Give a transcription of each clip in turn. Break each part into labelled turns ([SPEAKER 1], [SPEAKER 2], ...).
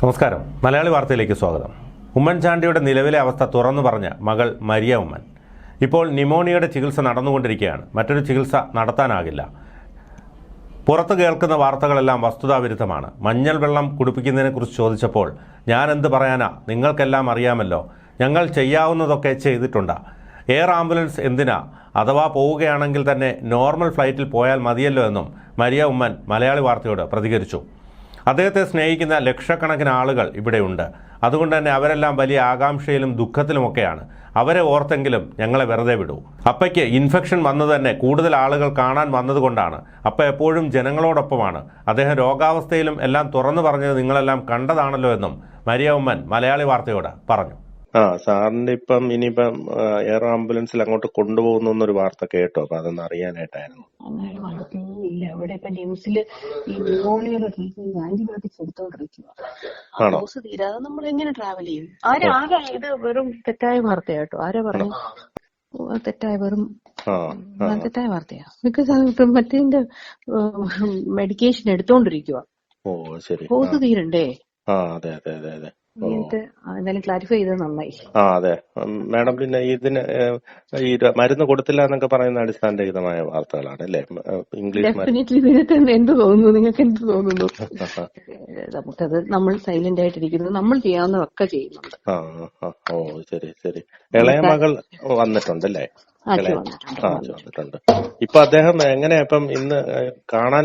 [SPEAKER 1] നമസ്കാരം. മലയാളി വാർത്തയിലേക്ക് സ്വാഗതം. ഉമ്മൻചാണ്ടിയുടെ നിലവിലെ അവസ്ഥ തുറന്നു പറഞ്ഞ മകൾ മരിയ ഉമ്മൻ ഇപ്പോൾ ന്യൂമോണിയയുടെ ചികിത്സ നടന്നുകൊണ്ടിരിക്കുകയാണ്. മറ്റൊരു ചികിത്സ നടത്താനാകില്ല. പുറത്തു കേൾക്കുന്ന വാർത്തകളെല്ലാം വസ്തുതാവിരുദ്ധമാണ്. മഞ്ഞൾ വെള്ളം കുടിപ്പിക്കുന്നതിനെക്കുറിച്ച് ചോദിച്ചപ്പോൾ ഞാൻ എന്ത് പറയാനാ, നിങ്ങൾക്കെല്ലാം അറിയാമല്ലോ, ഞങ്ങൾ ചെയ്യാവുന്നതൊക്കെ ചെയ്തിട്ടുണ്ട്. എയർ ആംബുലൻസ് എന്തിനാ, അഥവാ പോവുകയാണെങ്കിൽ തന്നെ നോർമൽ ഫ്ലൈറ്റിൽ പോയാൽ മതിയല്ലോ എന്നും മരിയ ഉമ്മൻ മലയാളി വാർത്തയോട് പ്രതികരിച്ചു. അദ്ദേഹത്തെ സ്നേഹിക്കുന്ന ലക്ഷക്കണക്കിന് ആളുകൾ ഇവിടെയുണ്ട്. അതുകൊണ്ട് തന്നെ അവരെല്ലാം വലിയ ആകാംക്ഷയിലും ദുഃഖത്തിലുമൊക്കെയാണ്. അവരെ ഓർത്തെങ്കിലും ഞങ്ങളെ വെറുതെ വിടൂ. അപ്പയ്ക്ക് ഇൻഫെക്ഷൻ വന്നത് തന്നെ കൂടുതൽ ആളുകൾ കാണാൻ വന്നതുകൊണ്ടാണ്. അപ്പ എപ്പോഴും ജനങ്ങളോടൊപ്പമാണ്. അദ്ദേഹം രോഗാവസ്ഥയിലും എല്ലാം തുറന്നു പറഞ്ഞത് നിങ്ങളെല്ലാം കണ്ടതാണല്ലോ എന്നും മരിയ ഉമ്മൻ മലയാളി വാർത്തയോട് പറഞ്ഞു.
[SPEAKER 2] സാറിന്റെ ഇനിയിപ്പം എയർ ആംബുലൻസിൽ അങ്ങോട്ട് കൊണ്ടുപോകുന്നൊരു വാർത്ത കേട്ടോ? അപ്പൊ അതൊന്ന് അറിയാനായിട്ടായിരുന്നു.
[SPEAKER 3] അങ്ങനെ വളർത്തുന്നില്ല. ഇവിടെ ഇപ്പൊ ന്യൂസിൽ ഈ ന്യൂമോണിയയുടെ ട്രീറ്റ്മെന്റ് ആന്റിബയോട്ടിക്സ് എടുത്തോണ്ടിരിക്കുക. ഡോസ് തീരാതെ നമ്മൾ എങ്ങനെ ട്രാവൽ ചെയ്യും? ആരാ ഇത് വെറും തെറ്റായ വാർത്തയാട്ടോ. ആരാ പറഞ്ഞു? തെറ്റായ തെറ്റായ വാർത്തയാ. ബിക്കോസ് മറ്റേ മെഡിക്കേഷൻ എടുത്തോണ്ടിരിക്കുക. ഡോസ് തീരണ്ടേ?
[SPEAKER 2] അതെ അതെ അതെ അതെ
[SPEAKER 3] എന്തായാലും ക്ലാരിഫൈ ചെയ്തത് നന്നായി.
[SPEAKER 2] അതെ മാഡം. പിന്നെ ഇതിന് ഈ മരുന്ന് കൊടുത്തില്ല എന്നൊക്കെ പറയുന്ന അടിസ്ഥാനരഹിതമായ വാർത്തകളാണ് അല്ലേ? ഇംഗ്ലീഷ്
[SPEAKER 3] എന്ത് തോന്നുന്നു? നിങ്ങൾക്ക് എന്ത് തോന്നുന്നു? നമുക്കത് നമ്മൾ സൈലന്റ് ആയിട്ടിരിക്കുന്നത്, നമ്മൾ ചെയ്യാവുന്നതൊക്കെ ചെയ്യുന്നുണ്ട്.
[SPEAKER 2] ഓ ശരി ശരി. ഇളയ മകൾ വന്നിട്ടുണ്ടല്ലേ? വന്നിട്ടുണ്ട്. ഇപ്പൊ അദ്ദേഹം എങ്ങനെയാ ഇപ്പം ഇന്ന് കാണാൻ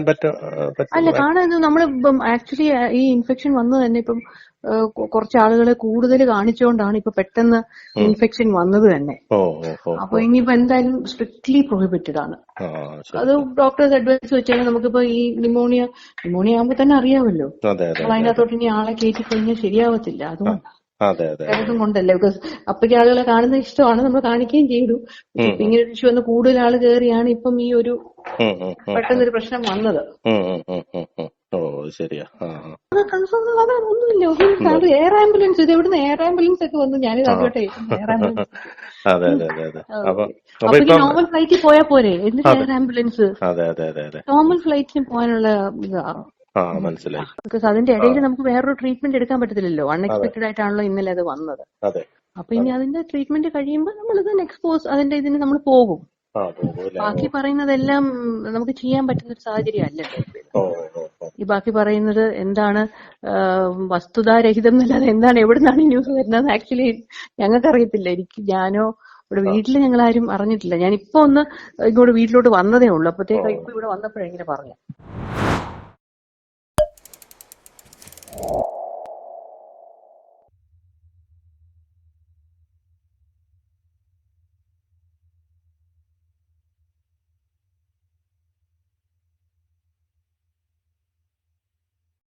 [SPEAKER 3] അല്ല, കാണാൻ നമ്മളിപ്പം ആക്ച്വലി ഈ ഇൻഫെക്ഷൻ വന്നത് തന്നെ ഇപ്പം കുറച്ച് ആളുകളെ കൂടുതൽ കാണിച്ചുകൊണ്ടാണ് ഇപ്പൊ പെട്ടെന്ന് ഇൻഫെക്ഷൻ വന്നത് തന്നെ. അപ്പൊ ഇനിയിപ്പോ എന്തായാലും സ്ട്രിക്ട്ലി പ്രൊഹിബിറ്റഡ് ആണ്. അത് ഡോക്ടേഴ്സ് അഡ്വൈസ് വെച്ചാൽ നമുക്കിപ്പോ ഈ ന്യൂമോണിയ ആകുമ്പോ തന്നെ അറിയാമല്ലോ. അതിനകത്തോട്ട് ഇനി ആളെ കയറ്റി കഴിഞ്ഞാൽ ശരിയാവത്തില്ല. അതുകൊണ്ടും കൊണ്ടല്ലേ, ബിക്കോസ് അപ്പഴേക്ക് ആളുകളെ കാണുന്ന ഇഷ്ടമാണ്, നമ്മൾ കാണിക്കുകയും ചെയ്തു. ഇങ്ങനെ ഒരു ഇഷ്യൂ വന്ന് കൂടുതൽ ആള് കയറിയാണ് ഇപ്പം ഈ ഒരു പെട്ടെന്നൊരു പ്രശ്നം വന്നത്.
[SPEAKER 2] ശരിയാ.
[SPEAKER 3] ഒന്നുമില്ല. എയർ ആംബുലൻസ്, ഇത് എവിടുന്ന് എയർ ആംബുലൻസ് ഒക്കെ വന്നു? ഞാനിത് ആദ്യമായിട്ട് എയർ ആംബുലൻസ്. അപ്പൊ നോർമൽ ഫ്ലൈറ്റിൽ പോയാ പോരെ, എന്നിട്ട് എയർ ആംബുലൻസ്? നോർമൽ ഫ്ലൈറ്റിന് പോകാനുള്ള ഇതാണ്.
[SPEAKER 2] മനസ്സിലായി.
[SPEAKER 3] ബിക്കോസ് അതിന്റെ ഇടയിൽ നമുക്ക് വേറൊരു ട്രീറ്റ്മെന്റ് എടുക്കാൻ പറ്റത്തില്ലല്ലോ. അൺഎക്സ്പെക്ടഡ് ആയിട്ടാണല്ലോ ഇന്നലെ അത് വന്നത്. അപ്പൊ ഇനി അതിന്റെ ട്രീറ്റ്മെന്റ് കഴിയുമ്പോൾ നമ്മളിത് എക്സ്പോസ് അതിന്റെ ഇതിന് നമ്മൾ പോകും. ബാക്കി പറയുന്നതെല്ലാം നമുക്ക് ചെയ്യാൻ പറ്റുന്ന ഒരു സാഹചര്യം അല്ലല്ലോ. ഈ ബാക്കി പറയുന്നത് എന്താണ് വസ്തുതാരഹിതം എന്നല്ലാതെ എന്താണ്, എവിടുന്നാണ് ഈ ന്യൂസ് വരുന്നത് ആക്ച്വലി ഞങ്ങൾക്കറിയത്തില്ല. ഞാനോ ഇവിടെ വീട്ടിൽ ഞങ്ങൾ ആരും അറിഞ്ഞിട്ടില്ല. ഞാനിപ്പോ ഒന്ന് ഇങ്ങോട്ട് വീട്ടിലോട്ട് വന്നതേ ഉള്ളൂ. അപ്പത്തേക്ക് ഇപ്പൊ ഇവിടെ വന്നപ്പോഴെങ്ങനെ പറഞ്ഞു.